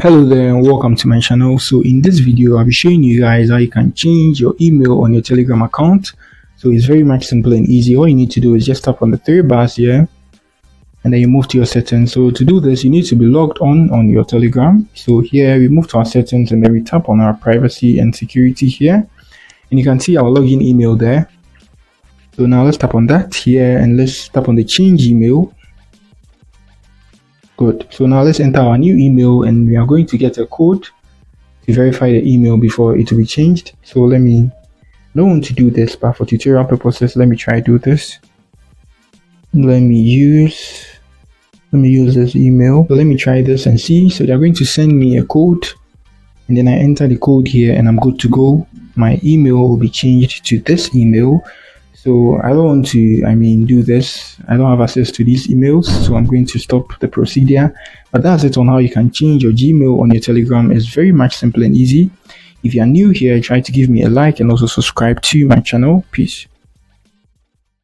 Hello there and welcome to my channel. So in this video I'll be showing you guys how you can change your email on your Telegram account. So it's very much simple and easy. All you need to do is just tap on the three bars here and then you move to your settings. So to do this you need to be logged on your Telegram. So here we move to our settings and then we tap on our privacy and security here and you can see our login email there. So now let's tap on that here and let's tap on the change email. Good. So now let's enter our new email and we are going to get a code to verify the email before it will be changed. So I don't want to do this, but for tutorial purposes, let me try do this. Let me use this email. So let me try this and see. So they're going to send me a code and then I enter the code here and I'm good to go. My email will be changed to this email. So I don't want to, do this. I don't have access to these emails, so I'm going to stop the procedure. But that's it on how you can change your Gmail on your Telegram. It's very much simple and easy. If you are new here, try to give me a like and also subscribe to my channel. Peace.